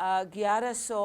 1100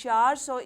400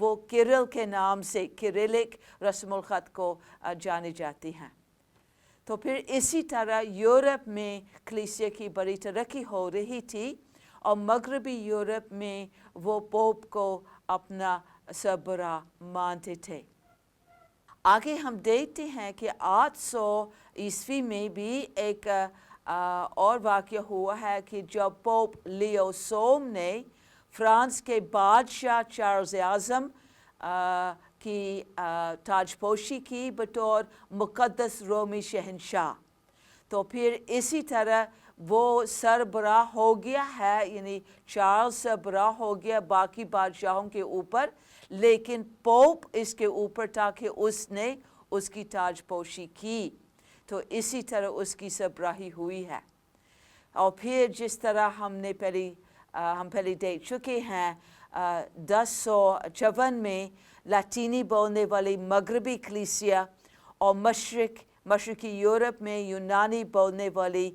وہ کرل کے نام سے کیرلک رسم الخط کو جانی جاتی ہیں۔ تو پھر اسی طرح یورپ میں کلیسیا کی بڑی ترقی ہو رہی تھی اور مغربی یورپ میں وہ پوپ کو اپنا سربراہ مانتے تھے۔ آگے ہم دیکھتے ہیں کہ 800 میں بھی ایک اور واقعہ ہوا ہے کہ جب پوپ لیو سوم نے فرانس کے بادشاہ چارلز اعظم کی تاج پوشی کی بطور مقدس رومی شہنشاہ، تو پھر اسی طرح وہ سربراہ ہو گیا ہے، یعنی چارلز سربراہ ہو گیا باقی بادشاہوں کے اوپر، لیکن پوپ اس کے اوپر تھا کہ اس نے اس کی تاج پوشی کی، تو اسی طرح اس کی سربراہی ہوئی ہے۔ اور پھر جس طرح ہم پہلے دیکھ چکے ہیں 1054 میں لاطینی بولنے والی مغربی کلیسیا اور مشرقی یورپ میں یونانی بولنے والی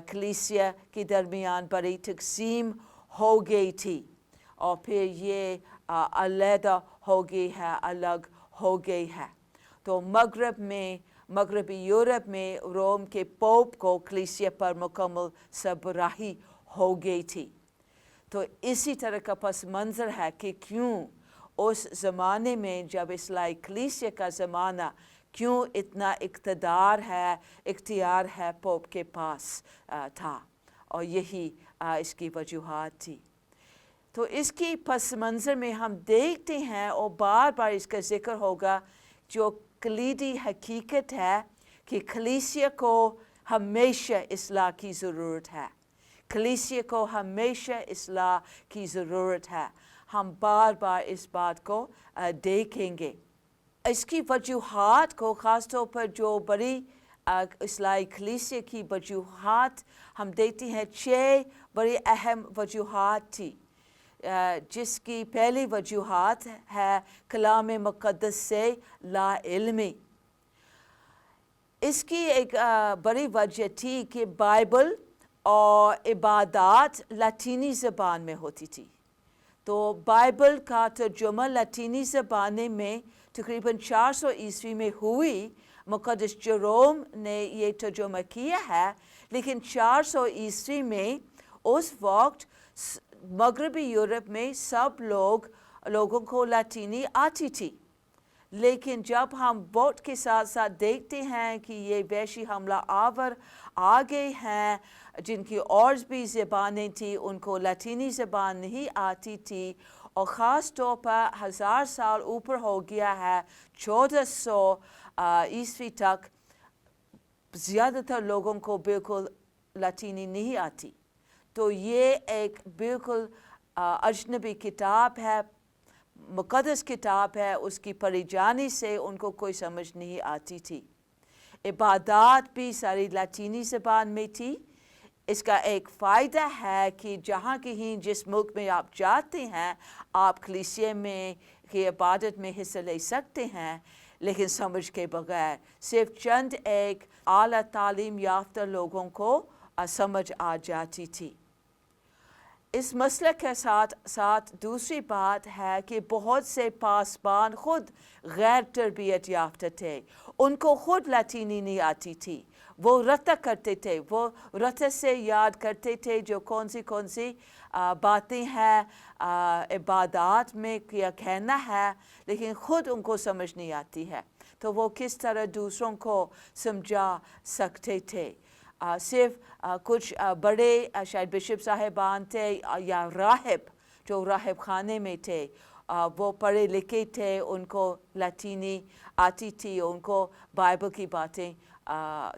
کلیسیا کے درمیان بڑی تقسیم ہو گئی تھی، اور پھر یہ علیحدہ ہو گئی ہے، الگ ہو گئی ہے۔ تو مغربی یورپ میں روم کے پوپ کو کلیسیا پر مکمل سربراہی ہو گئی تھی۔ تو اسی طرح کا پس منظر ہے کہ کیوں اس زمانے میں جب اصلاحی کلیسیا کا زمانہ، کیوں اتنا اختیار ہے پوپ کے پاس تھا، اور یہی اس کی وجوہات تھی۔ تو اس کی پس منظر میں ہم دیکھتے ہیں اور بار بار اس کا ذکر ہوگا، جو کلیدی حقیقت ہے کہ کلیسیا کو ہمیشہ اصلاح کی ضرورت ہے، کلیسیا کو ہمیشہ اصلاح کی ضرورت ہے۔ ہم بار بار اس بات کو دیکھیں گے۔ اس کی وجوہات کو خاص طور پر جو بڑی اصلاحی کلیسیا کی وجوہات ہم دیکھتے ہیں، 6 بڑی اہم وجوہات تھی، جس کی پہلی وجوہات ہے کلام مقدس سے لا علمی۔ اس کی ایک بڑی وجہ تھی کہ بائبل اور عبادات لاطینی زبان میں ہوتی تھی، تو بائبل کا ترجمہ لاطینی زبان میں تقریباً 400 میں ہوئی۔ مقدس جروم نے یہ ترجمہ کیا ہے، لیکن 400 میں اس وقت مغربی یورپ میں سب لوگوں کو لاطینی آتی تھی، لیکن جب ہم وقت کے ساتھ ساتھ دیکھتے ہیں کہ یہ وحشی حملہ آور آ گئے ہیں جن کی اور بھی زبانیں تھیں، ان کو لاطینی زبان نہیں آتی تھی، اور خاص طور پر 1000 سال اوپر ہو گیا ہے، 1400 تک زیادہ تر لوگوں کو بالکل لاطینی نہیں آتی، تو یہ ایک بالکل اجنبی کتاب ہے، مقدس کتاب ہے، اس کی پڑھی جانے سے ان کو کوئی سمجھ نہیں آتی تھی۔ عبادات بھی ساری لاطینی زبان میں تھی۔ اس کا ایک فائدہ ہے کہ جہاں کہیں جس ملک میں آپ جاتے ہیں، آپ کلیسیا میں کی عبادت میں حصہ لے سکتے ہیں، لیکن سمجھ کے بغیر صرف چند ایک اعلیٰ تعلیم یافتہ لوگوں کو سمجھ آ جاتی تھی۔ اس مسئلہ کے ساتھ ساتھ دوسری بات ہے کہ بہت سے پاسبان خود غیر تربیت یافتہ تھے، ان کو خود لاطینی نہیں آتی تھی، وہ رٹا کرتے تھے، وہ رٹا سے یاد کرتے تھے جو کون سی باتیں ہیں عبادات میں کیا کہنا ہے، لیکن خود ان کو سمجھ نہیں آتی ہے، تو وہ کس طرح دوسروں کو سمجھا سکتے تھے۔ صرف کچھ بڑے شاید بشپ صاحبان تھے یا راہب جو راہب خانے میں تھے، وہ پڑھے لکھے تھے، ان کو لاطینی آتی تھی، ان کو بائبل کی باتیں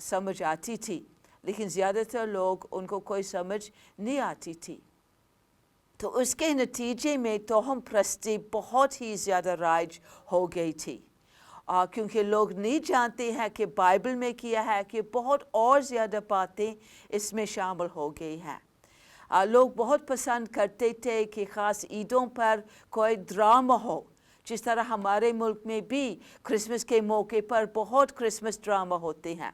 سمجھ آتی تھی، لیکن زیادہ تر لوگ ان کو کوئی سمجھ نہیں آتی تھی۔ تو اس کے نتیجے میں توہم پرستی بہت ہی زیادہ رائج ہو گئی تھی، کیونکہ لوگ نہیں جانتے ہیں کہ بائبل میں کیا ہے کہ بہت اور زیادہ باتیں اس میں شامل ہو گئی ہیں۔ لوگ بہت پسند کرتے تھے کہ خاص عیدوں پر کوئی ڈرامہ ہو، جس طرح ہمارے ملک میں بھی کرسمس کے موقع پر بہت کرسمس ڈرامہ ہوتے ہیں،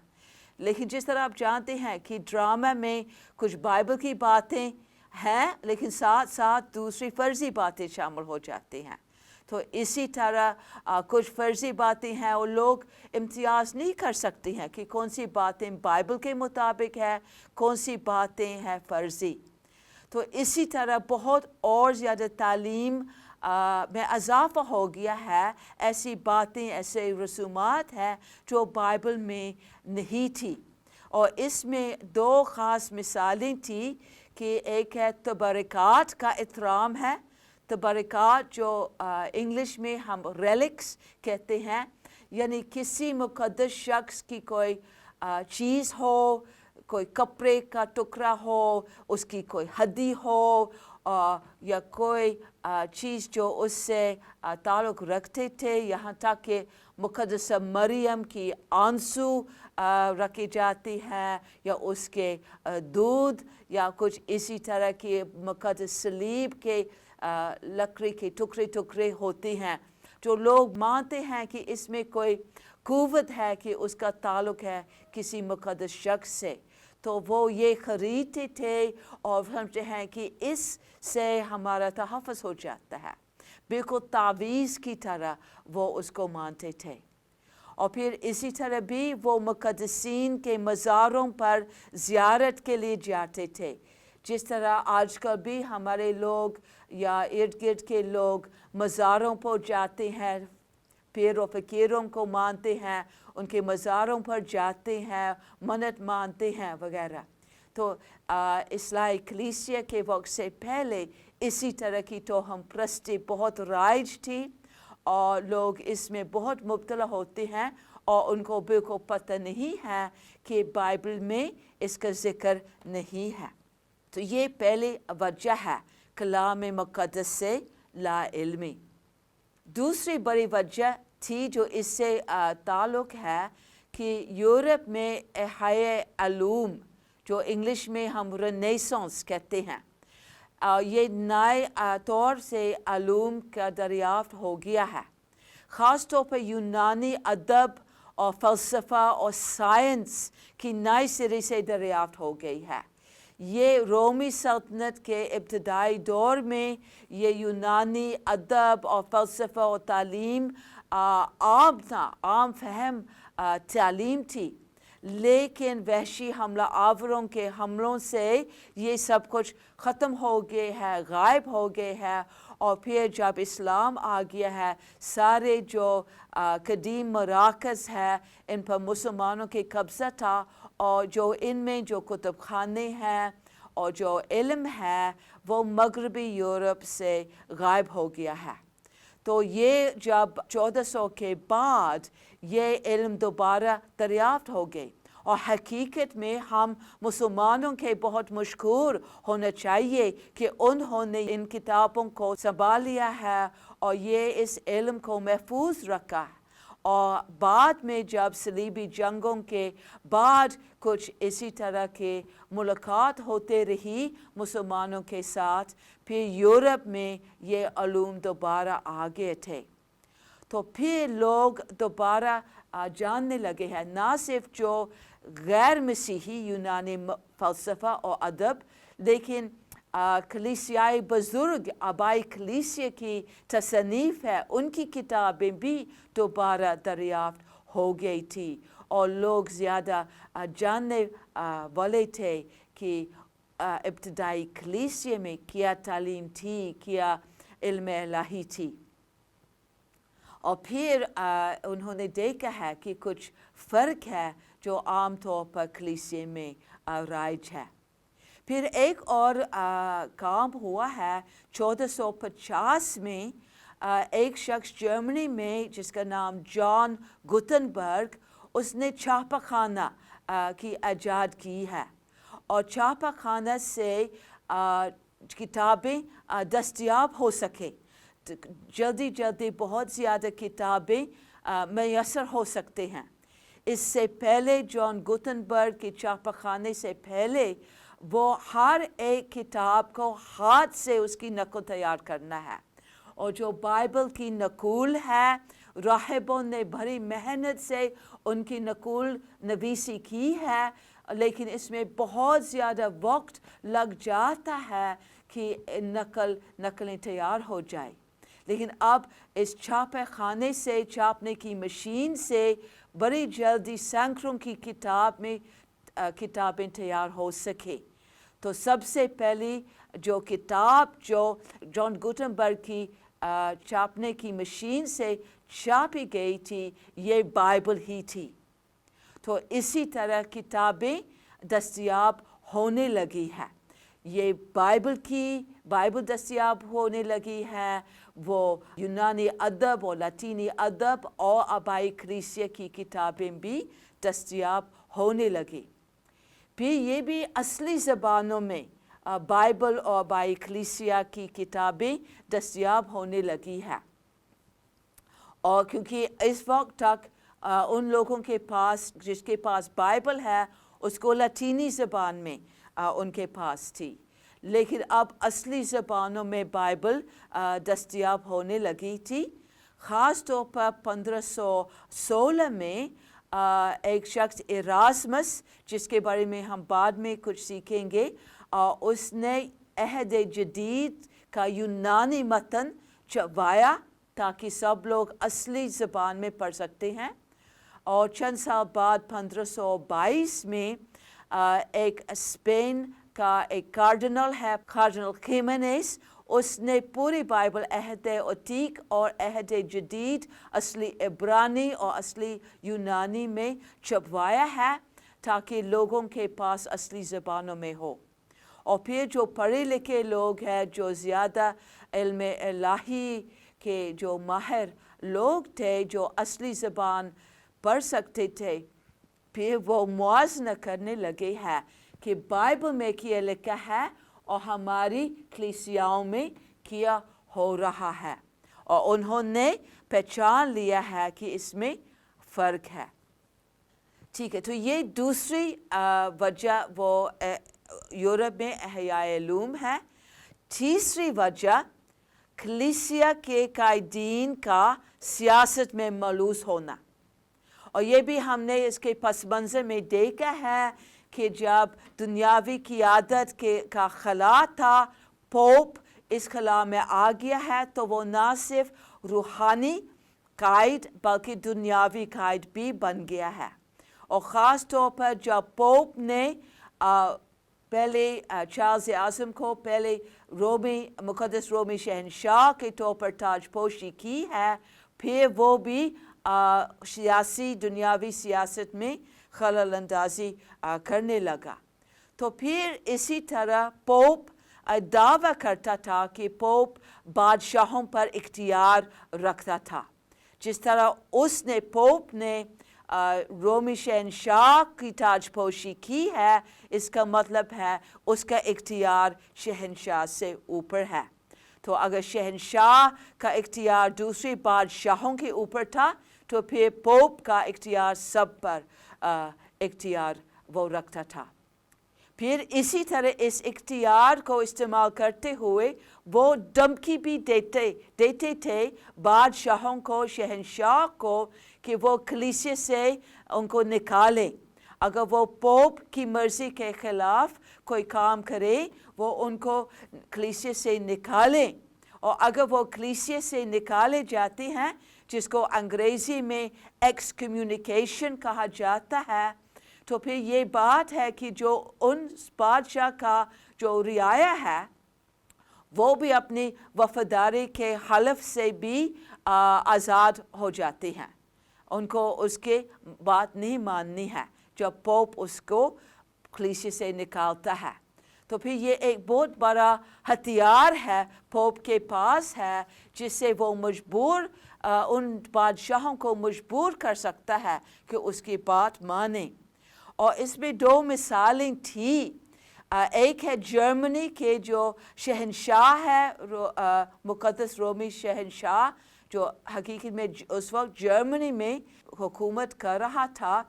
لیکن جس طرح آپ جانتے ہیں کہ ڈرامہ میں کچھ بائبل کی باتیں ہیں، لیکن ساتھ ساتھ دوسری فرضی باتیں شامل ہو جاتے ہیں، تو اسی طرح کچھ فرضی باتیں ہیں اور لوگ امتیاز نہیں کر سکتے ہیں کہ کون سی باتیں بائبل کے مطابق ہے، کون سی باتیں ہیں فرضی. تو اسی طرح بہت اور زیادہ تعلیم میں اضافہ ہو گیا ہے. ایسی باتیں، ایسے رسومات ہیں جو بائبل میں نہیں تھی. اور اس میں 2 خاص مثالیں تھیں کہ ایک ہے تبرکات کا احترام ہے. تبرکات جو انگلش میں ہم ریلکس کہتے ہیں، یعنی کسی مقدس شخص کی کوئی چیز ہو، کوئی کپڑے کا ٹکڑا ہو، اس کی کوئی ہڈی ہو، یا کوئی چیز جو اس سے تعلق رکھتے تھے، یہاں تک کہ مقدسہ مریم کی آنسو رکھی جاتی ہیں، یا اس کے دودھ، یا کچھ اسی طرح کی مقدس صلیب کے لکڑی کے ٹکڑے ہوتے ہیں، جو لوگ مانتے ہیں کہ اس میں کوئی قوت ہے، کہ اس کا تعلق ہے کسی مقدس شخص سے. تو وہ یہ خریدتے تھے اور سمجھتے ہیں کہ اس سے ہمارا تحفظ ہو جاتا ہے. بالکل تعویذ کی طرح وہ اس کو مانتے تھے. اور پھر اسی طرح بھی وہ مقدسین کے مزاروں پر زیارت کے لیے جاتے تھے. جس طرح آج کل بھی ہمارے لوگ یا ارد گرد کے لوگ مزاروں پر جاتے ہیں، پیر و فقیروں کو مانتے ہیں، ان کے مزاروں پر جاتے ہیں، منت مانتے ہیں وغیرہ. تو اصلاح کلیسیا کے وقت سے پہلے اسی طرح کی توہم پرستی بہت رائج تھی، اور لوگ اس میں بہت مبتلا ہوتے ہیں، اور ان کو بالکل پتہ نہیں ہے کہ بائبل میں اس کا ذکر نہیں ہے. تو یہ پہلی وجہ ہے کلام مقدس سے لا علمی. دوسری بڑی وجہ تھی جو اس سے تعلق ہے کہ یورپ میں احیاء علوم، جو انگلش میں ہم رنیسانس کہتے ہیں، یہ نئے طور سے علوم کا دریافت ہو گیا ہے. خاص طور پر یونانی ادب اور فلسفہ اور سائنس کی نئے سرے سے دریافت ہو گئی ہے. یہ رومی سلطنت کے ابتدائی دور میں یہ یونانی ادب اور فلسفہ اور تعلیم عام فہم تعلیم تھی، لیکن وحشی حملہ آوروں کے حملوں سے یہ سب کچھ ختم ہو گئے ہے، غائب ہو گئے ہے. اور پھر جب اسلام آ گیا ہے، سارے جو قدیم مراکز ہے ان پر مسلمانوں کے قبضہ تھا، اور جو ان میں جو کتب خانے ہیں اور جو علم ہے وہ مغربی یورپ سے غائب ہو گیا ہے. تو یہ جب 1400 کے بعد یہ علم دوبارہ دریافت ہو گئی، اور حقیقت میں ہم مسلمانوں کے بہت مشکور ہونا چاہیے کہ انہوں نے ان کتابوں کو سنبھال لیا ہے اور یہ اس علم کو محفوظ رکھا ہے. اور بعد میں جب صلیبی جنگوں کے بعد کچھ اسی طرح کے ملاقات ہوتے رہی مسلمانوں کے ساتھ، پھر یورپ میں یہ علوم دوبارہ آ گئے تھے. تو پھر لوگ دوبارہ جاننے لگے ہیں، نہ صرف جو غیر مسیحی یونانی فلسفہ اور ادب، لیکن کلیسیائی بزرگ آبائی کلیسیا کی تصنیف ہے، ان کی کتابیں بھی دوبارہ دریافت ہو گئی تھی، اور لوگ زیادہ جاننے والے تھے کہ ابتدائی کلیسیا میں کیا تعلیم تھی، کیا علم الہی تھی. اور پھر انہوں نے دیکھا ہے کہ کچھ فرق ہے جو عام طور پر کلیسیا میں رائج ہے. پھر ایک اور کام ہوا ہے 1450 میں. ایک شخص جرمنی میں جس کا نام جان گوتنبرگ، اس نے چھاپہ خانہ کی ایجاد کی ہے، اور چھاپہ خانہ سے کتابیں دستیاب ہو سکے. جلدی بہت زیادہ کتابیں میسر ہو سکتے ہیں. اس سے پہلے جان گوتنبرگ کے چھاپہ خانے سے پہلے وہ ہر ایک کتاب کو ہاتھ سے اس کی نقل تیار کرنا ہے، اور جو بائبل کی نقول ہے راہبوں نے بڑی محنت سے ان کی نقول نویسی کی ہے، لیکن اس میں بہت زیادہ وقت لگ جاتا ہے کہ نقلیں تیار ہو جائے. لیکن اب اس چھاپے خانے سے چھاپنے کی مشین سے بڑی جلدی سینکڑوں کی کتابیں تیار ہو سکے. تو سب سے پہلی جو کتاب جو جان گوٹنبرگ کی چھاپنے کی مشین سے چھاپی گئی تھی یہ بائبل ہی تھی. تو اسی طرح کتابیں دستیاب ہونے لگی ہے. یہ بائبل دستیاب ہونے لگی ہے، وہ یونانی ادب اور لاطینی ادب اور آبائی کلیسیا کی کتابیں بھی دستیاب ہونے لگی. پھر یہ بھی اصلی زبانوں میں بائبل اور آبائی کلیسیا کی کتابیں دستیاب ہونے لگی ہے. اور کیونکہ اس وقت تک ان لوگوں کے پاس جس کے پاس بائبل ہے اس کو لاطینی زبان میں ان کے پاس تھی، لیکن اب اصلی زبانوں میں بائبل دستیاب ہونے لگی تھی. خاص طور پر 1516 میں ایک شخص ایراسمس، جس کے بارے میں ہم بعد میں کچھ سیکھیں گے، اس نے عہد جدید کا یونانی متن چھپوایا تاکہ سب لوگ اصلی زبان میں پڑھ سکتے ہیں. اور چند سال بعد 1522 میں ایک اسپین کا ایک کارڈنل ہے، کارڈنل خیمینز، اس نے پوری بائبل عہد عتیق اور عہد جدید اصلی عبرانی اور اصلی یونانی میں چھپوایا ہے تاکہ لوگوں کے پاس اصلی زبانوں میں ہو. اور پھر جو پڑھے لکھے لوگ ہیں، جو زیادہ علم الہی کے جو ماہر لوگ تھے، جو اصلی زبان پڑھ سکتے تھے، پھر وہ موازنہ کرنے لگے ہیں کہ بائبل میں کیا لکھا ہے اور ہماری کلیسیاؤں میں کیا ہو رہا ہے، اور انہوں نے پہچان لیا ہے کہ اس میں فرق ہے. ٹھیک ہے، تو یہ دوسری وجہ وہ یورپ میں احیاء علوم ہے. تیسری وجہ کلیسیا کے قائدین کا سیاست میں ملوث ہونا. اور یہ بھی ہم نے اس کے پس منظر میں دیکھا ہے کہ جب دنیاوی قیادت کا خلا تھا، پوپ اس خلا میں آ گیا ہے، تو وہ نہ صرف روحانی قائد بلکہ دنیاوی قائد بھی بن گیا ہے. اور خاص طور پر جب پوپ نے پہلے چارلس اعظم کو پہلے مقدس رومی شہنشاہ کے طور پر تاج پوشی کی ہے، پھر وہ بھی دنیاوی سیاست میں خلل اندازی کرنے لگا. تو پھر اسی طرح پوپ دعویٰ کرتا تھا کہ پوپ بادشاہوں پر اختیار رکھتا تھا. جس طرح پوپ نے رومی شہنشاہ کی تاج پوشی کی ہے، اس کا مطلب ہے اس کا اختیار شہنشاہ سے اوپر ہے. تو اگر شہنشاہ کا اختیار دوسرے بادشاہوں کے اوپر تھا تو پھر پوپ کا اختیار سب پر اختیار وہ رکھتا تھا. پھر اسی طرح اس اختیار کو استعمال کرتے ہوئے وہ دھمکی بھی دیتے تھے بادشاہوں کو، شہنشاہ کو، کہ وہ کلیسیا سے ان کو نکالیں. اگر وہ پوپ کی مرضی کے خلاف کوئی کام کرے وہ ان کو کلیسیا سے نکالیں. اور اگر وہ کلیسیا سے نکالے جاتے ہیں، جس کو انگریزی میں ایکس کمیونیکیشن کہا جاتا ہے، تو پھر یہ بات ہے کہ جو ان بادشاہ کا جو رعایا ہے وہ بھی اپنی وفاداری کے حلف سے بھی آزاد ہو جاتے ہیں. ان کو اس کے بات نہیں ماننی ہے جب پوپ اس کو کلیسیا سے نکالتا ہے. تو پھر یہ ایک بہت بڑا ہتھیار ہے پوپ کے پاس ہے، جس سے وہ ان بادشاہوں کو مجبور کر سکتا ہے کہ اس کی بات مانیں. اور اس میں دو مثالیں تھیں. ایک ہے جرمنی کے جو شہنشاہ ہے، مقدس رومی شہنشاہ، جو حقیقت میں اس وقت جرمنی میں حکومت کر رہا تھا،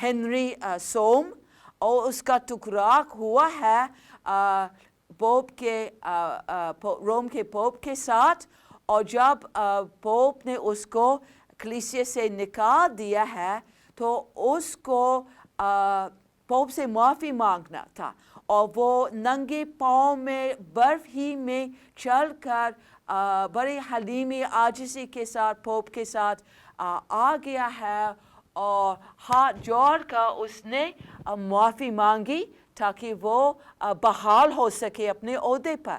ہنری سوم، اور اس کا ٹکراک ہوا ہے روم کے پوپ کے ساتھ. اور جب پوپ نے اس کو کلیسیا سے نکال دیا ہے تو اس کو پوپ سے معافی مانگنا تھا، اور وہ ننگے پاؤں میں برف ہی میں چل کر بڑی حلیمی عاجزی کے ساتھ پوپ کے ساتھ آ گیا ہے اور ہاتھ جوڑ کر اس نے معافی مانگی تاکہ وہ بحال ہو سکے اپنے عہدے پر.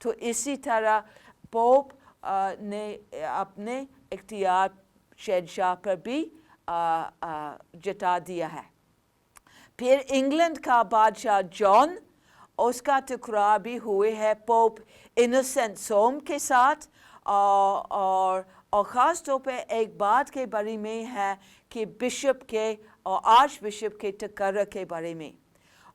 تو اسی طرح پوپ نے اپنے اختیار شہنشاہ پر بھی جتا دیا ہے. پھر انگلینڈ کا بادشاہ جان، اس کا ٹکراؤ بھی ہوئے ہے پوپ انوسنٹ سوم کے ساتھ، اور خاص طور پہ ایک بات کے بارے میں ہے کہ بشپ کے اور آرچ بشپ کے ٹکراؤ کے بارے میں،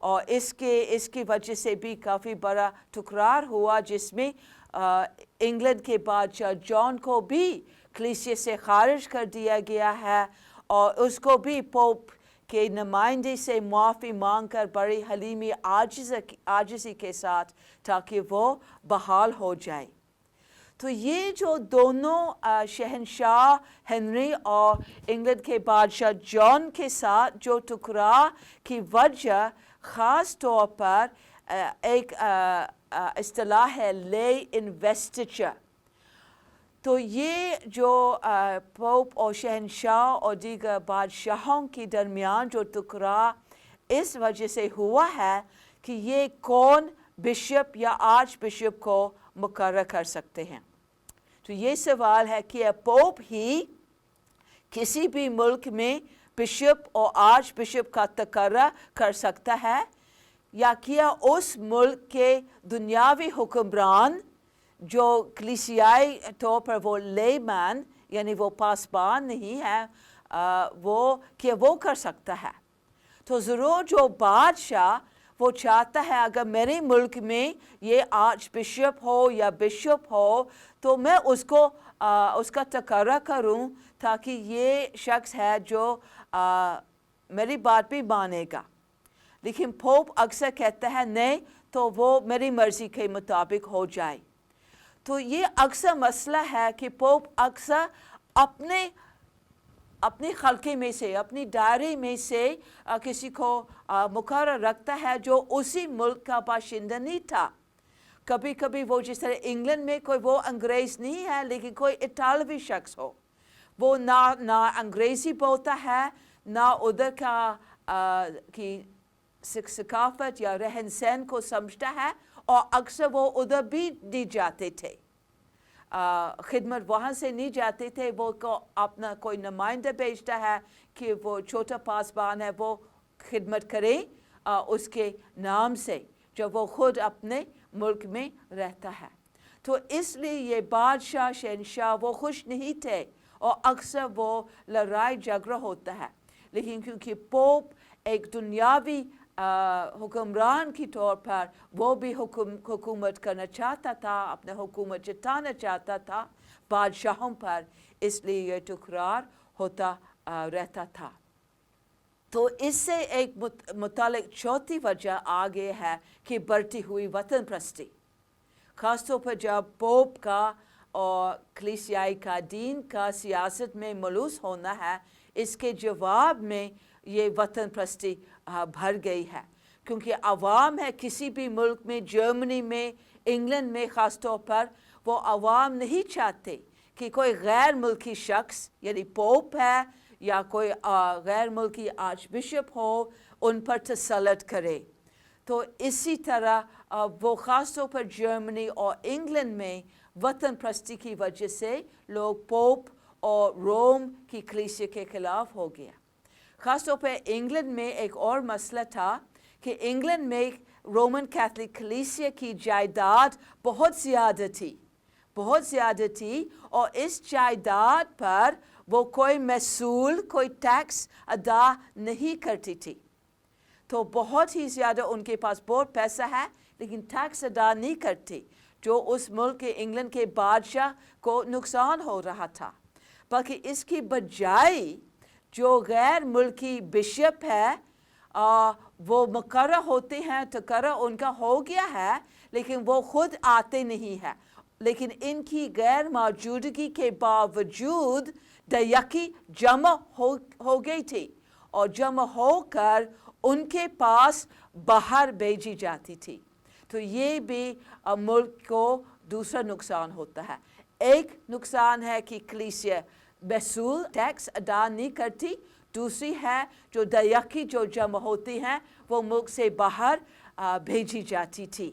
اور اس کی وجہ سے بھی کافی بڑا ٹکراؤ ہوا جس میں انگلینڈ کے بادشاہ جان کو بھی کلیسیا سے خارج کر دیا گیا ہے، اور اس کو بھی پوپ کے نمائندے سے معافی مانگ کر بڑی حلیمی عاجزی کے ساتھ تاکہ وہ بحال ہو جائے. تو یہ جو دونوں شہنشاہ ہنری اور انگلینڈ کے بادشاہ جان کے ساتھ جو ٹکراؤ کی وجہ خاص طور پر ایک اصطلاح ہے لے انویسٹیچر. تو یہ جو پوپ اور شہنشاہ اور دیگر بادشاہوں کے درمیان جو ٹکراؤ اس وجہ سے ہوا ہے کہ یہ کون بشپ یا آرچ بشپ کو مقرر کر سکتے ہیں. تو یہ سوال ہے کہ پوپ ہی کسی بھی ملک میں بشپ اور آرچ بشپ کا تقرر کر سکتا ہے، یا کیا اس ملک کے دنیاوی حکمران جو کلیسیائی طور پر وہ لے مین یعنی وہ پاسبان نہیں ہے، وہ کر سکتا ہے. تو ضرور جو بادشاہ وہ چاہتا ہے اگر میرے ملک میں یہ آرچ بشپ ہو یا بشپ ہو تو میں اس کا تقرر کروں تاکہ یہ شخص ہے جو میری بات بھی مانے گا. لیکن پوپ اکثر کہتا ہے نہیں، تو وہ میری مرضی کے مطابق ہو جائے. تو یہ اکثر مسئلہ ہے کہ پوپ اکثر اپنے خلقے میں سے، اپنی دائرے میں سے کسی کو مقرر رکھتا ہے جو اسی ملک کا باشندہ نہیں تھا. کبھی کبھی وہ جس طرح انگلینڈ میں کوئی وہ انگریز نہیں ہے لیکن کوئی اطالوی شخص ہو، وہ نہ انگریزی بولتا ہے، نہ ادھر کی ثقافت یا رہن سہن کو سمجھتا ہے، اور اکثر وہ ادھر بھی نہیں جاتے تھے، خدمت وہاں سے نہیں جاتے تھے. وہ اپنا کوئی نمائندہ بھیجتا ہے کہ وہ چھوٹا پاسبان ہے وہ خدمت کرے اس کے نام سے جب وہ خود اپنے ملک میں رہتا ہے. تو اس لیے یہ بادشاہ شہنشاہ وہ خوش نہیں تھے اور اکثر وہ لڑائی جھگڑا ہوتا ہے. لیکن کیونکہ پوپ ایک دنیاوی حکمران کے طور پر وہ بھی حکومت کرنا چاہتا تھا، اپنے حکومت جتانا چاہتا تھا بادشاہوں پر، اس لیے یہ ٹکراؤ ہوتا رہتا تھا. تو اس سے ایک متعلق چوتھی وجہ آگے ہے کہ بڑھتی ہوئی وطن پرستی، خاص طور پر جب پوپ کا اور کلیسیائی کا دین کا سیاست میں ملوث ہونا ہے، اس کے جواب میں یہ وطن پرستی بھر گئی ہے. کیونکہ عوام ہے کسی بھی ملک میں، جرمنی میں، انگلینڈ میں خاص طور پر، وہ عوام نہیں چاہتے کہ کوئی غیر ملکی شخص یعنی پوپ ہے یا کوئی غیر ملکی آرچ بشپ ہو ان پر تسلط کرے. تو اسی طرح وہ خاص طور پر جرمنی اور انگلینڈ میں وطن پرستی کی وجہ سے لوگ پوپ اور روم کی کلیسیا کے خلاف ہو گیا. خاص طور پہ انگلینڈ میں ایک اور مسئلہ تھا کہ انگلینڈ میں رومن کیتھولک کلیسیا کی جائیداد بہت زیادہ تھی، اور اس جائیداد پر وہ کوئی محصول، کوئی ٹیکس ادا نہیں کرتی تھی. تو بہت ہی زیادہ ان کے پاس بہت پیسہ ہے لیکن ٹیکس ادا نہیں کرتی، جو اس ملک کے انگلینڈ کے بادشاہ کو نقصان ہو رہا تھا. بلکہ اس کی بجائے جو غیر ملکی بشپ ہے وہ مقرر ہوتے ہیں، تقرر ان کا ہو گیا ہے لیکن وہ خود آتے نہیں ہیں، لیکن ان کی غیر موجودگی کے باوجود دیکی جمع ہو گئی تھی، اور جمع ہو کر ان کے پاس باہر بھیجی جاتی تھی. تو یہ بھی ملک کو دوسرا نقصان ہوتا ہے. ایک نقصان ہے کہ کلیسیا محصول ٹیکس ادا نہیں کرتی. دوسری ہے جو دیکی جو جمع ہوتی ہیں وہ ملک سے باہر بھیجی جاتی تھی.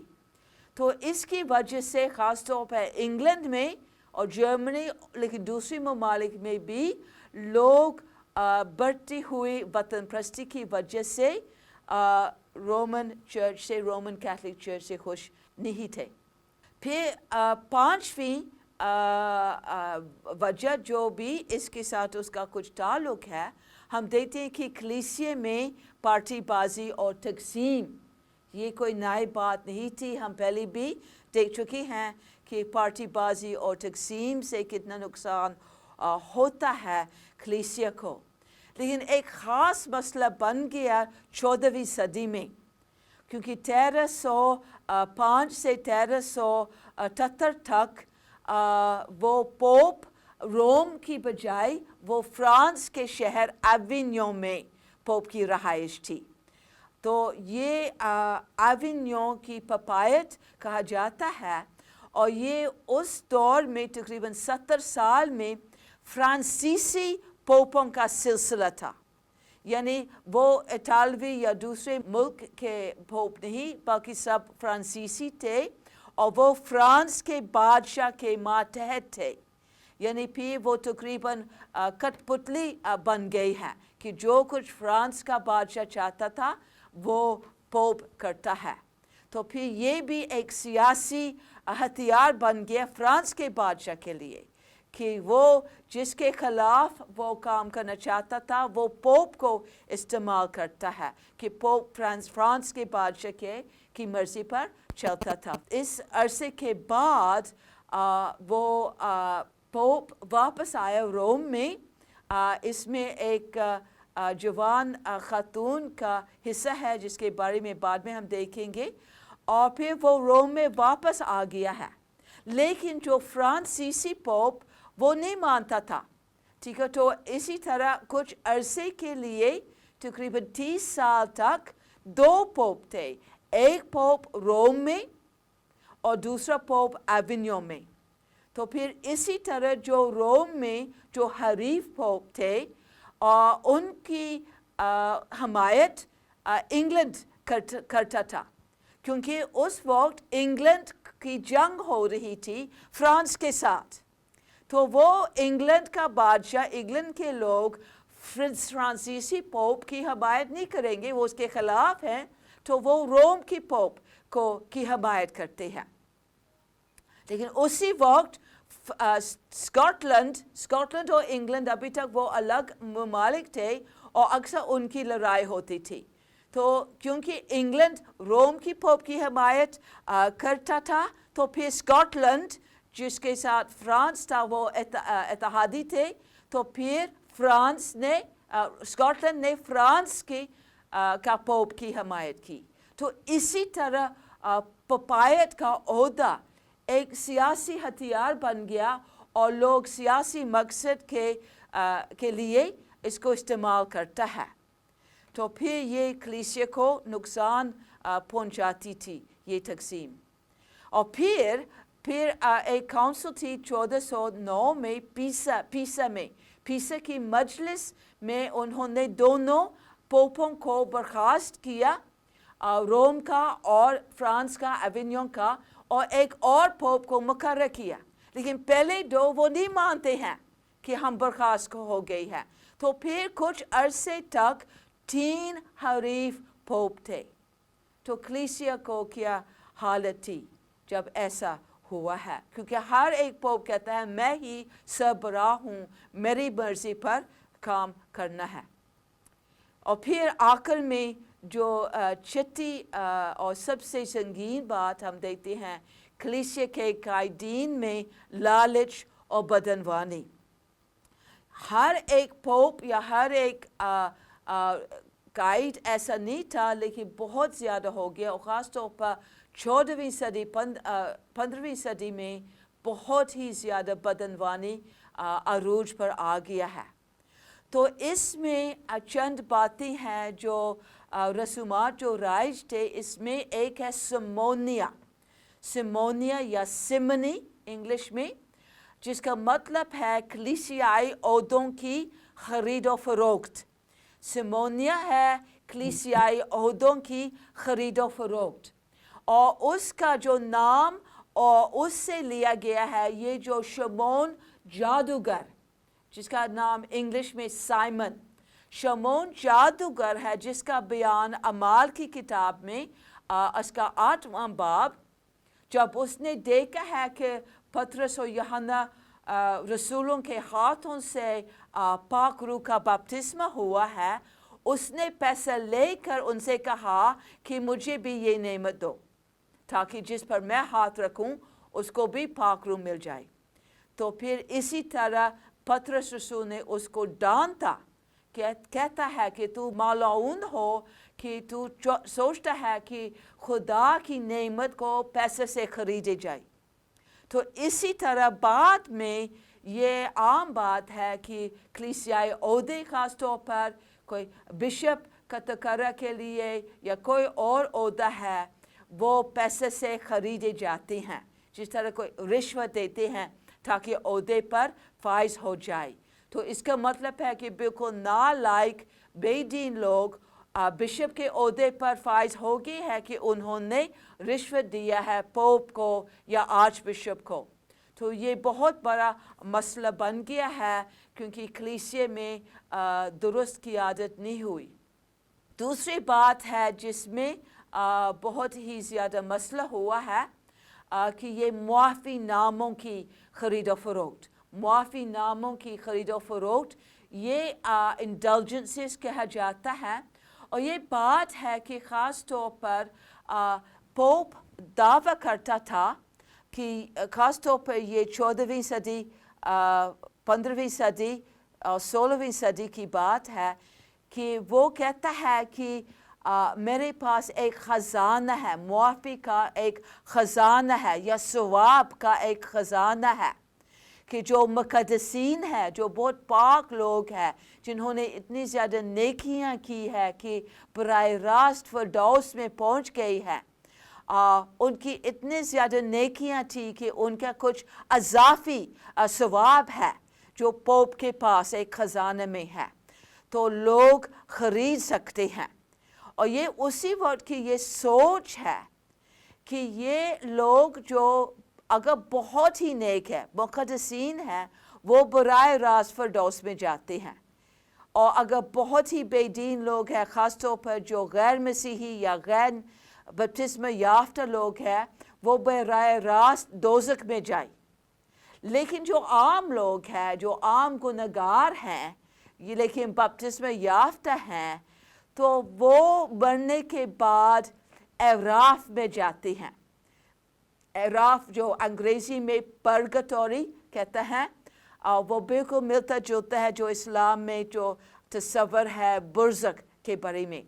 تو اس کی وجہ سے خاص طور پر انگلینڈ میں اور جرمنی لیکن دوسری ممالک میں بھی لوگ بڑھتی ہوئی وطن پرستی کی وجہ سے رومن چرچ سے رومن کیتھولک چرچ سے خوش نہیں تھے. پھر پانچویں وجہ جو بھی اس کے ساتھ اس کا کچھ تعلق ہے، ہم دیکھتے ہیں کہ کلیسیا میں پارٹی بازی اور تقسیم یہ کوئی نئی بات نہیں تھی. ہم پہلے بھی دیکھ چکے ہیں کہ پارٹی بازی اور تقسیم سے کتنا نقصان ہوتا ہے کلیسیا کو. لیکن ایک خاص مسئلہ بن گیا 14ویں صدی میں، کیونکہ 1305 سے 1378 تک وہ پوپ روم کی بجائے وہ فرانس کے شہر ایوینیوں میں پوپ کی رہائش تھی. تو یہ ایوینیوں کی پپایت کہا جاتا ہے، اور یہ اس دور میں تقریباً 70 سال میں فرانسیسی پوپوں کا سلسلہ تھا. یعنی وہ اٹالوی یا دوسرے ملک کے پوپ نہیں بلکہ سب فرانسیسی تھے، اور وہ فرانس کے بادشاہ کے ماتحت تھے. یعنی پھر وہ تقریباً کٹ پتلی بن گئی ہے کہ جو کچھ فرانس کا بادشاہ چاہتا تھا وہ پوپ کرتا ہے. تو پھر یہ بھی ایک سیاسی ہتھیار بن گیا فرانس کے بادشاہ کے لیے کہ وہ جس کے خلاف وہ کام کرنا چاہتا تھا وہ پوپ کو استعمال کرتا ہے کہ پوپ فرانس کے بادشاہ کی مرضی پر چلتا تھا. اس عرصے کے بعد وہ پوپ واپس آیا روم میں. اس میں ایک جوان خاتون کا حصہ ہے جس کے بارے میں بعد میں ہم دیکھیں گے، اور پھر وہ روم میں واپس آ گیا ہے. لیکن جو فرانسیسی پوپ وہ نہیں مانتا تھا. ٹھیک ہے، تو اسی طرح کچھ عرصے کے لیے تقریباً 30 سال تک 2 پوپ تھے، ایک پوپ روم میں اور دوسرا پوپ ایوینیوں میں. تو پھر اسی طرح جو روم میں جو حریف پوپ تھے ان کی حمایت انگلینڈ کرتا تھا، کیونکہ اس وقت انگلینڈ کی جنگ ہو رہی تھی فرانس کے ساتھ. تو وہ انگلینڈ کا بادشاہ، انگلینڈ کے لوگ فرانسیسی پوپ کی حمایت نہیں کریں گے، وہ اس کے خلاف ہیں. تو وہ روم کی پوپ کی حمایت کرتے ہیں. لیکن اسی وقت اسکاٹ لینڈ اور انگلینڈ ابھی تک وہ الگ ممالک تھے اور اکثر ان کی لڑائی ہوتی تھی. تو کیونکہ انگلینڈ روم کی پوپ کی حمایت کرتا تھا، تو پھر اسکاٹ لینڈ جس کے ساتھ فرانس تھا وہ اتحادی تھے. تو پھر اسکاٹ لینڈ نے فرانس کا پوپ کی حمایت کی. تو اسی طرح پپایت کا عہدہ ایک سیاسی ہتھیار بن گیا اور لوگ سیاسی مقصد کے لیے اس کو استعمال کرتا ہے. تو پھر یہ کلیسیا کو نقصان پہنچاتی تھی یہ تقسیم. اور پھر ایک کونسل تھی 1409 میں پیسا کی مجلس میں انہوں نے دونوں پوپوں کو برخاست کیا، روم کا اور فرانس کا ایوینیوں کا، اور ایک اور پوپ کو مقرر کیا. لیکن پہلے 2 وہ نہیں مانتے ہیں کہ ہم برخاست ہو گئی ہے. تو پھر کچھ عرصے تک 3 حریف پوپ تھے. تو کلیسیا کو کیا حالت تھی جب ایسا ہوا ہے، کیونکہ ہر ایک پوپ کہتا ہے میں ہی سربراہ ہوں، میری مرضی پر کام کرنا ہے. اور پھر آخر میں جو چھٹی اور سب سے سنگین بات ہم دیکھتے ہیں کلیسیا کے قائدین میں لالچ اور بدعنوانی. ہر ایک پوپ یا ہر ایک قائد ایسا نہیں تھا، لیکن بہت زیادہ ہو گیا، اور خاص طور پر 14ویں صدی 15ویں صدی میں بہت ہی زیادہ بدعنوانی عروج پر آ گیا ہے. تو اس میں چند باتیں ہیں جو رسومات جو رائج تھے. اس میں ایک ہے سیمونیا یا سمنی انگلش میں، جس کا مطلب ہے کلیسیائی عہدوں کی خرید و فروخت۔ سیمونیا ہے کلیسیائی عہدوں کی خرید و فروخت، اور اس کا جو نام اور اس سے لیا گیا ہے یہ جو شمعون جادوگر، جس کا نام انگلش میں سائمن، شمعون جادوگر ہے، جس کا بیان اعمال کی کتاب میں اس کا 8واں باب، جب اس نے دیکھا ہے کہ پطرس و یوحنا رسولوں کے ہاتھوں سے پاک روح کا بپتسمہ ہوا ہے، اس نے پیسہ لے کر ان سے کہا کہ مجھے بھی یہ نعمت دو، تاکہ جس پر میں ہاتھ رکھوں اس کو بھی پاک روح مل جائے۔ تو پھر اسی طرح پطرس رسول نے اس کو ڈانٹا، کہتا ہے کہ تو مالعون ہو کہ تو سوچتا ہے کہ خدا کی نعمت کو پیسے سے خریدے جائے۔ تو اسی طرح بعد میں یہ عام بات ہے کہ کلیسیائی عہدے خاص طور پر کوئی بشپ کا تقرر کے لیے یا کوئی اور عہدہ ہے وہ پیسے سے خریدے جاتے ہیں، جس طرح کوئی رشوت دیتے ہیں تاکہ عہدے پر فائز ہو جائے۔ تو اس کا مطلب ہے کہ بالکل نالائق بے دین لوگ بشپ کے عہدے پر فائز ہو گئے ہے کہ انہوں نے رشوت دیا ہے پوپ کو یا آرچ بشپ کو۔ تو یہ بہت بڑا مسئلہ بن گیا ہے کیونکہ کلیسے میں درست قیادت نہیں ہوئی۔ دوسری بات ہے جس میں بہت ہی زیادہ مسئلہ ہوا ہے کہ یہ معافی ناموں کی خرید و فروخت، معافی ناموں کی خرید و فروخت، یہ انڈلجنسز کہا جاتا ہے۔ اور یہ بات ہے کہ خاص طور پر پوپ دعویٰ کرتا تھا کہ خاص طور پر یہ 14ویں صدی 15ویں صدی اور 16ویں صدی کی بات ہے کہ وہ کہتا ہے کہ میرے پاس ایک خزانہ ہے، معافی کا ایک خزانہ ہے یا ثواب کا ایک خزانہ ہے، کہ جو مقدسین ہے، جو بہت پاک لوگ ہیں، جنہوں نے اتنی زیادہ نیکیاں کی ہے کہ براہ راست فردوس میں پہنچ گئی ہے، ان کی اتنی زیادہ نیکیاں تھی کہ ان کا کچھ اضافی ثواب ہے جو پوپ کے پاس ایک خزانہ میں ہے، تو لوگ خرید سکتے ہیں۔ اور یہ اسی وقت کی یہ سوچ ہے کہ یہ لوگ جو اگر بہت ہی نیک ہے، مقدسین ہیں، وہ براہ راست فردوس میں جاتے ہیں، اور اگر بہت ہی بے دین لوگ ہیں، خاص طور پر جو غیر مسیحی یا غیر بپتسمہ یافتہ لوگ ہیں، وہ براہ راست دوزخ میں جائیں۔ لیکن جو عام لوگ ہیں، جو عام گنہگار ہیں لیکن بپتسمہ یافتہ ہیں، تو وہ مرنے کے بعد اعراف میں جاتے ہیں۔ اعراف جو انگریزی میں پرگٹوری کہتا ہے، اور وہ بالکل ملتا جلتا ہے جو اسلام میں جو تصور ہے برزخ کے بارے میں۔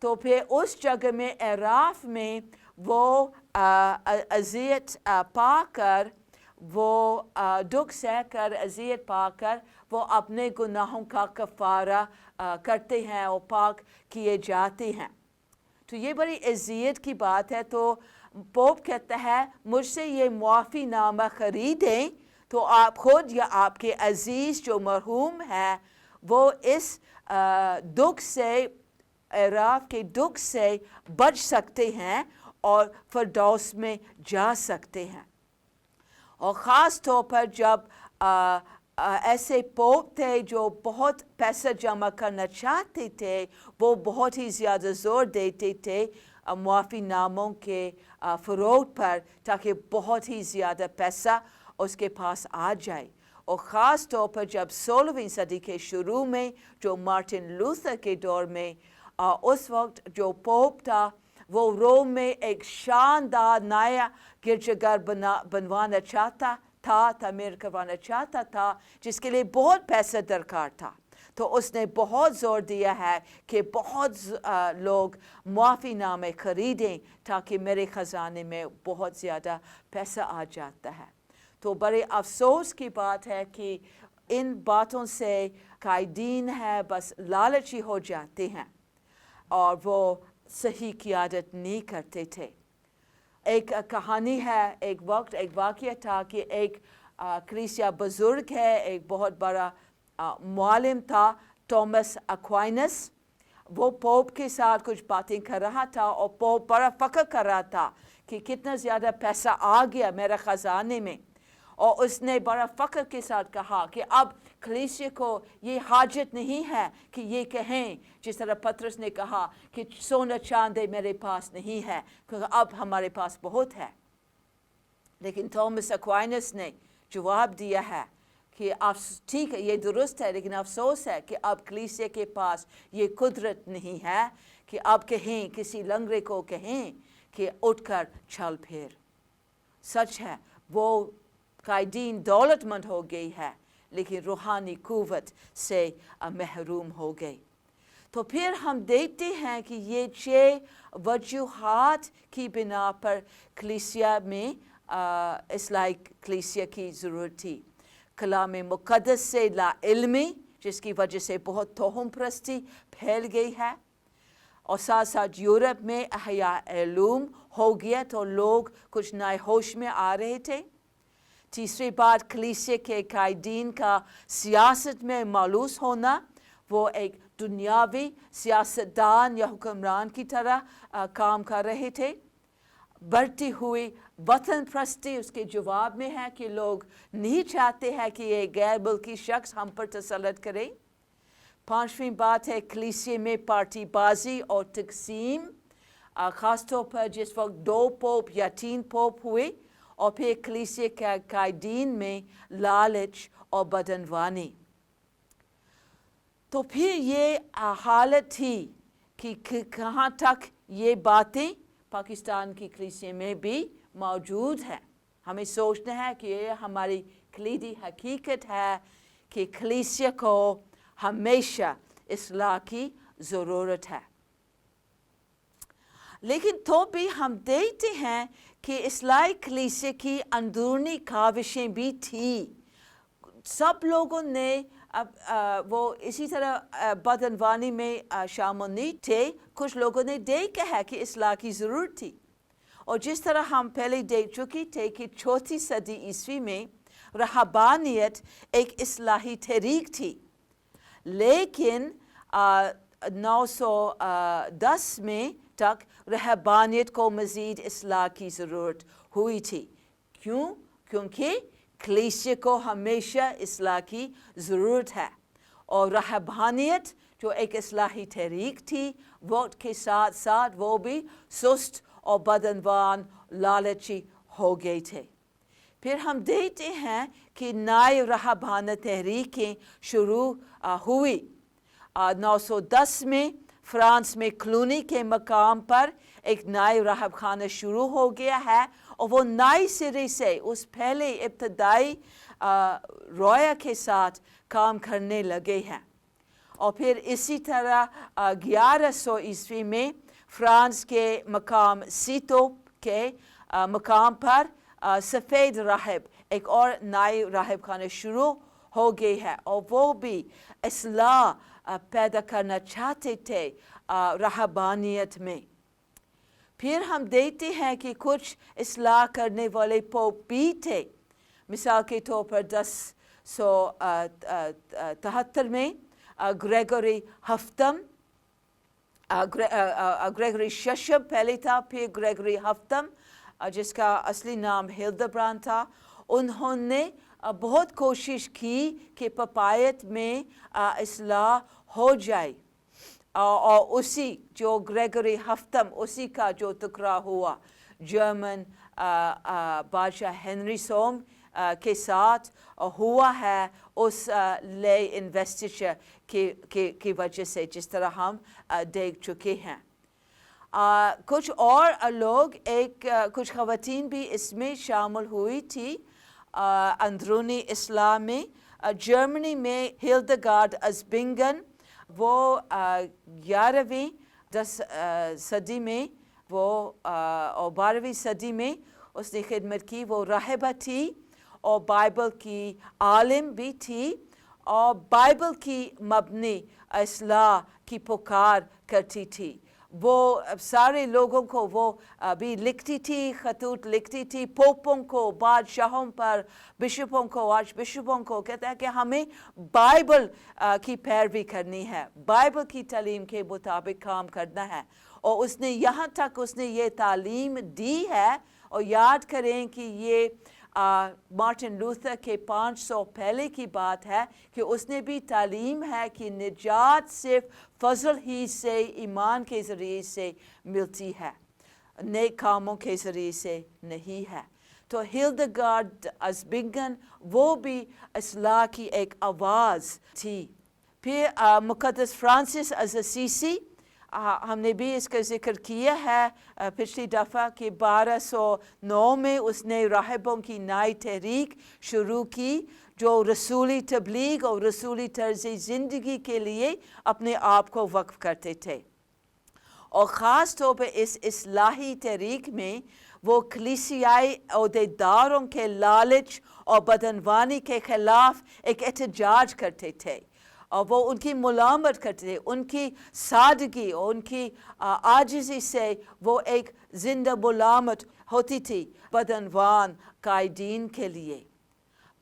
تو پھر اس جگہ میں اعراف میں وہ اذیت پا کر، وہ دکھ سہ کر، اذیت پا کر وہ اپنے گناہوں کا کفارہ کرتے ہیں اور پاک کیے جاتے ہیں۔ تو یہ بڑی اذیت کی بات ہے۔ تو پوپ کہتا ہے مجھ سے یہ معافی نامہ خریدیں تو آپ خود یا آپ کے عزیز جو مرحوم ہے وہ اس دکھ سے، اعراف کے دکھ سے بچ سکتے ہیں اور فردوس میں جا سکتے ہیں۔ اور خاص طور پر جب ایسے پوپ تھے جو بہت پیسہ جمع کرنا چاہتے تھے، وہ بہت ہی زیادہ زور دیتے تھے معافی ناموں کے فروغ پر، تاکہ بہت ہی زیادہ پیسہ اس کے پاس آ جائے۔ اور خاص طور پر جب 16ویں صدی کے شروع میں جو مارٹن لوتھر کے دور میں اس وقت جو پوپ تھا وہ روم میں ایک شاندار نیا گرجا گھر بنوانا چاہتا تھا، تعمیر کروانا چاہتا تھا، جس کے لیے بہت پیسہ درکار تھا۔ تو اس نے بہت زور دیا ہے کہ بہت لوگ معافی نامے خریدیں تاکہ میرے خزانے میں بہت زیادہ پیسہ آ جاتا ہے۔ تو بڑے افسوس کی بات ہے کہ ان باتوں سے قائدین ہے بس لالچی ہو جاتے ہیں اور وہ صحیح قیادت نہیں کرتے تھے۔ ایک کہانی ہے، ایک واقعہ تھا کہ ایک کلیسیا بزرگ ہے، ایک بہت بڑا معلم تھا، تومس اکوائنس. وہ پوپ کے ساتھ کچھ باتیں کر رہا تھا اور پوپ بڑا فخر کر رہا تھا کہ کتنا زیادہ پیسہ آ گیا میرے خزانے میں. اور اس نے بڑا فخر کے ساتھ کہا کہ اب کلیسیا کو یہ حاجت نہیں ہے کہ یہ کہیں، جس طرح پطرس نے کہا کہ سونا چاندی میرے پاس نہیں ہے، کیونکہ اب ہمارے پاس بہت ہے. لیکن تومس اکوائنس نے جواب دیا ہے کہ ٹھیک ہے، یہ درست ہے، لیکن افسوس ہے کہ اب کلیسیا کے پاس یہ قدرت نہیں ہے کہ اب کہیں، کسی لنگڑے کو کہیں کہ اٹھ کر چل پھر. سچ ہے، وہ قائدین دولت مند ہو گئی ہے، لیکن روحانی قوت سے محروم ہو گئی. تو پھر ہم دیکھتے ہیں کہ یہ 6 وجوہات کی بنا پر کلیسیا میں اصلاحی کلیسیا کی ضرورت تھی. کلام مقدس سے لا علمی، جس کی وجہ سے بہت توہم پرستی پھیل گئی ہے، اور ساتھ ساتھ یورپ میں احیاء علوم ہو گیا تو لوگ کچھ نئے ہوش میں آ رہے تھے. تیسری بات، کلیسیا کے قائدین کا سیاست میں ملوث ہونا، وہ ایک دنیاوی سیاستدان یا حکمران کی طرح کام کر رہے تھے. بڑھتی ہوئی وطن پرستی اس کے جواب میں ہے کہ لوگ نہیں چاہتے ہیں کہ یہ غیر ملکی شخص ہم پر تسلط کرے. 5ویں بات ہے کلیسیا میں پارٹی بازی اور تقسیم، خاص طور پر جس وقت 2 پوپ یا 3 پوپ ہوئے، اور پھر کلیسیا کے قائدین میں لالچ اور بدعنوانی. تو پھر یہ حالت تھی کہ کہاں تک یہ باتیں پاکستان کی کلیسیا میں بھی موجود ہیں. ہمیں سوچنا ہے کہ یہ ہماری کلیدی حقیقت ہے کہ کلیسیا کو ہمیشہ اصلاح کی ضرورت ہے. لیکن تو بھی ہم دیکھتے ہیں کہ اصلاحی کلیسیا کی اندرونی کاوشیں بھی تھیں. سب لوگوں نے وہ اسی طرح بدعنوانی میں شامل نہیں تھے. کچھ لوگوں نے دیکھا ہے کہ اصلاح کی ضرورت تھی، اور جس طرح ہم پہلے دیکھ چکے تھے کہ 4 صدی عیسوی میں رہبانیت ایک اصلاحی تحریک تھی، لیکن 910 میں تک رہبانیت کو مزید اصلاح کی ضرورت ہوئی تھی. کیونکہ کلیسیا کو ہمیشہ اصلاح کی ضرورت ہے، اور رہبانیت جو ایک اصلاحی تحریک تھی، وقت کے ساتھ ساتھ وہ بھی سست اور بدعنوان لالچی ہو گئے تھے. پھر ہم دیکھتے ہیں کہ نئے رہبانہ تحریکیں شروع ہوئی. 910 میں فرانس میں کلونی کے مقام پر ایک نئے راہب خانہ شروع ہو گیا ہے، اور وہ نئے سرے سے اس پہلے ابتدائی رویا کے ساتھ کام کرنے لگے ہیں. اور پھر اسی طرح 1100 عیسوی میں فرانس کے مقام سیتو کے مقام پر سفید راہب ایک اور نئے راہب خانہ شروع ہو گئی ہے، اور وہ بھی اصلاح پیدا کرنا چاہتے تھے رہبانیت میں. پھر ہم دیکھتے ہیں کہ کچھ اصلاح کرنے والے پوپ بھی تھے. مثال کے طور پر 1073 میں گریگوری ہفتم، گریگوری ششم پہلے تھا، پھر گریگوری ہفتم جس کا اصلی نام ہلدبرانڈ تھا. انہوں نے بہت کوشش کی کہ پپایت میں اصلاح ہو جائے، اور اسی جو گریگوری ہفتم اسی کا جو ٹکرا ہوا جرمن بادشاہ ہنری سوم کے ساتھ ہوا ہے، اس لے انویسٹیچر کی وجہ سے، جس طرح ہم دیکھ چکے ہیں. کچھ اور لوگ کچھ خواتین بھی اس میں شامل ہوئی تھی اندرونی اصلاح میں. جرمنی میں ہلدگارڈ از بنگن، وہ 11ویں صدی میں اور 12ویں صدی میں اس نے خدمت کی. وہ راہبہ تھی اور بائبل کی عالم بھی تھی، اور بائبل کی مبنی اصلاح کی پکار کرتی تھی. وہ سارے لوگوں کو وہ بھی لکھتی تھی، خطوط لکھتی تھی پوپوں کو، بادشاہوں پر، بشپوں کو، آرچ بشپوں کو. کہتا ہے کہ ہمیں بائبل کی پیروی کرنی ہے، بائبل کی تعلیم کے مطابق کام کرنا ہے. اور اس نے یہاں تک اس نے یہ تعلیم دی ہے. اور یاد کریں کہ یہ مارٹن لوتھر کے 500 پہلے کی بات ہے کہ اس نے بھی تعلیم ہے کہ نجات صرف فضل ہی سے، ایمان کے ذریعے سے ملتی ہے، نیک کاموں کے ذریعے سے نہیں ہے. تو ہلدگارڈ از بنگن وہ بھی اصلاح کی ایک آواز تھی. پھر مقدس فرانسس از اسیسی، ہم نے بھی اس کا ذکر کیا ہے پچھلی دفعہ کہ 1209 میں اس نے راہبوں کی نئی تحریک شروع کی جو رسولی تبلیغ اور رسولی طرز زندگی کے لیے اپنے آپ کو وقف کرتے تھے. اور خاص طور پہ اس اصلاحی تحریک میں وہ کلیسیائی عہدیداروں کے لالچ اور بدعنوانی کے خلاف ایک احتجاج کرتے تھے، اور وہ ان کی ملامت کرتے تھے. ان کی سادگی اور ان کی عاجزی سے وہ ایک زندہ ملامت ہوتی تھی بدعنوان قائدین کے لیے.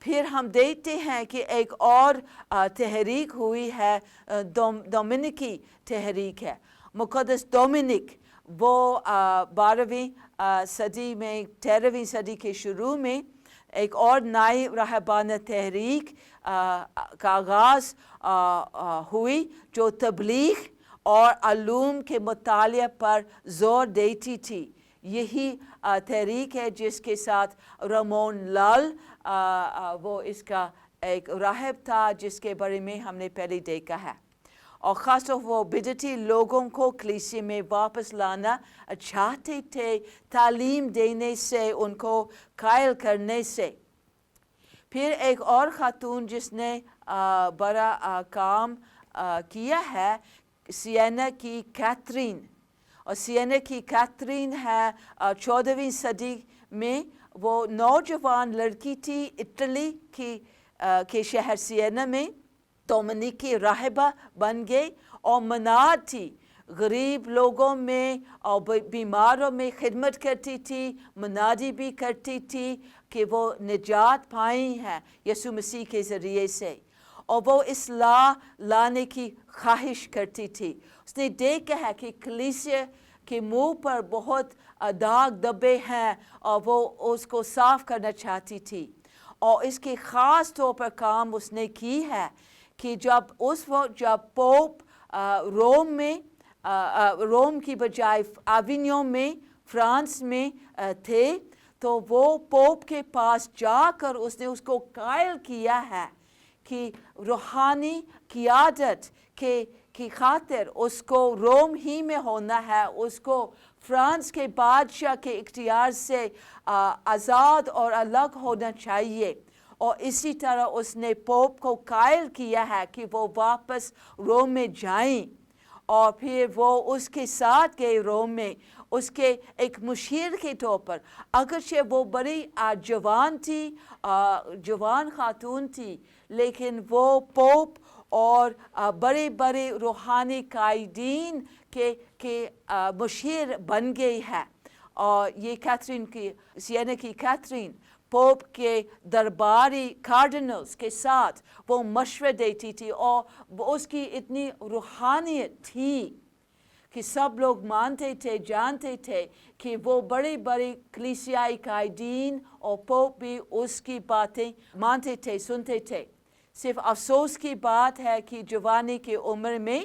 پھر ہم دیکھتے ہیں کہ ایک اور تحریک ہوئی ہے، ڈومینیکی تحریک ہے. مقدس ڈومینک وہ 12ویں صدی میں، 13ویں صدی کے شروع میں ایک اور نئی راہبانہ تحریک کا آغاز ہوئی جو تبلیغ اور علوم کے مطالعہ پر زور دیتی تھی. یہی تحریک ہے جس کے ساتھ رامون لال وہ اس کا ایک راہب تھا جس کے بارے میں ہم نے پہلے دیکھا ہے. اور خاص طور وہ بدعتی لوگوں کو کلیسیا میں واپس لانا چاہتے تھے، تعلیم دینے سے، ان کو قائل کرنے سے. پھر ایک اور خاتون جس نے بڑا کام کیا ہے، سینا کی کیتھرین. اور سینا کی کیتھرین ہے 14ویں صدی میں. وہ نوجوان لڑکی تھی اٹلی کے شہر سینا میں، ڈومینیکی راہبہ بن گئی اور مناد تھی. غریب لوگوں میں اور بیماروں میں خدمت کرتی تھی، منادی بھی کرتی تھی کہ وہ نجات پائی ہیں یسوع مسیح کے ذریعے سے، اور وہ اصلاح لانے کی خواہش کرتی تھی. اس نے دیکھا ہے کہ کلیسیا کے منہ پر بہت داغ دبے ہیں اور وہ اس کو صاف کرنا چاہتی تھی. اور اس کے خاص طور پر کام اس نے کی ہے کہ جب اس وقت جب پوپ روم کی بجائے آوینیون میں فرانس میں تھے، تو وہ پوپ کے پاس جا کر اس نے اس کو قائل کیا ہے کہ روحانی قیادت کی خاطر اس کو روم ہی میں ہونا ہے، اس کو فرانس کے بادشاہ کے اختیار سے آزاد اور الگ ہونا چاہیے. اور اسی طرح اس نے پوپ کو قائل کیا ہے کہ وہ واپس روم میں جائیں. اور پھر وہ اس کے ساتھ گئے روم میں اس کے ایک مشیر کے طور پر. اگرچہ وہ بڑی جوان تھی، جوان خاتون تھی، لیکن وہ پوپ اور بڑے بڑے روحانی قائدین کے مشیر بن گئی ہے. اور یہ کیتھرین کی، سینا کی کیتھرین، پوپ کے درباری کارڈنلز کے ساتھ وہ مشورہ دیتی تھی، اور اس کی اتنی روحانیت تھی کہ سب لوگ مانتے تھے، جانتے تھے کہ وہ بڑے بڑے کلیسیائی قائدین اور پوپ بھی اس کی باتیں مانتے تھے، سنتے تھے. صرف افسوس کی بات ہے کہ جوانی کی عمر میں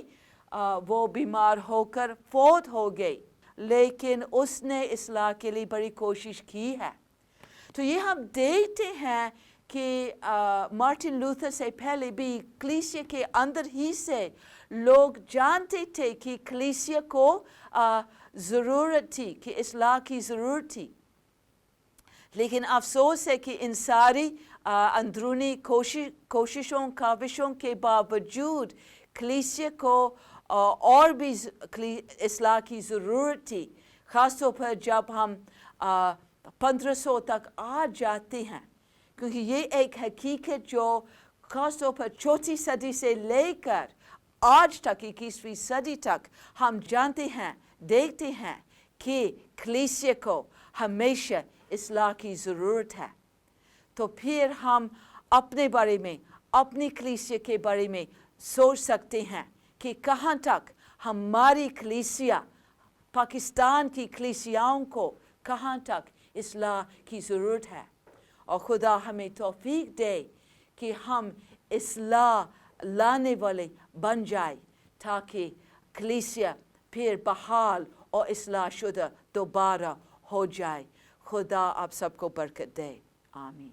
وہ بیمار ہو کر فوت ہو گئی، لیکن اس نے اصلاح کے لیے بڑی کوشش کی ہے. تو یہ ہم دیکھتے ہیں کہ مارٹن لوتھر سے پہلے بھی کلیسیا کے اندر ہی سے لوگ جانتے تھے کہ کلیسیا کو ضرورت تھی، کہ اصلاح کی ضرورت تھی. لیکن افسوس ہے کہ ان ساری اندرونی کوششوں کاوشوں کے باوجود کلیسیا کو اور بھی اصلاح کی ضرورت تھی. خاص طور پر جب ہم 1500 تک آ جاتے ہیں، کیونکہ یہ ایک حقیقت جو خاص طور پر 4 صدی سے لے کر آج تک 21ویں صدی تک ہم جانتے ہیں دیکھتے ہیں کہ کلیسیا کو ہمیشہ اصلاح کی ضرورت ہے، تو پھر ہم اپنے بارے میں، اپنی کلیسیا کے بارے میں سوچ سکتے ہیں کہ کہاں تک ہماری کلیسیا، پاکستان کی کلیسیاؤں کو کہاں تک اصلاح کی ضرورت ہے، اور خدا ہمیں توفیق دے کہ ہم اصلاح لانے والے بن جائے، تاکہ کلیسیا پھر بحال اور اصلاح شدہ دوبارہ ہو جائے۔ خدا آپ سب کو برکت دے، آمین۔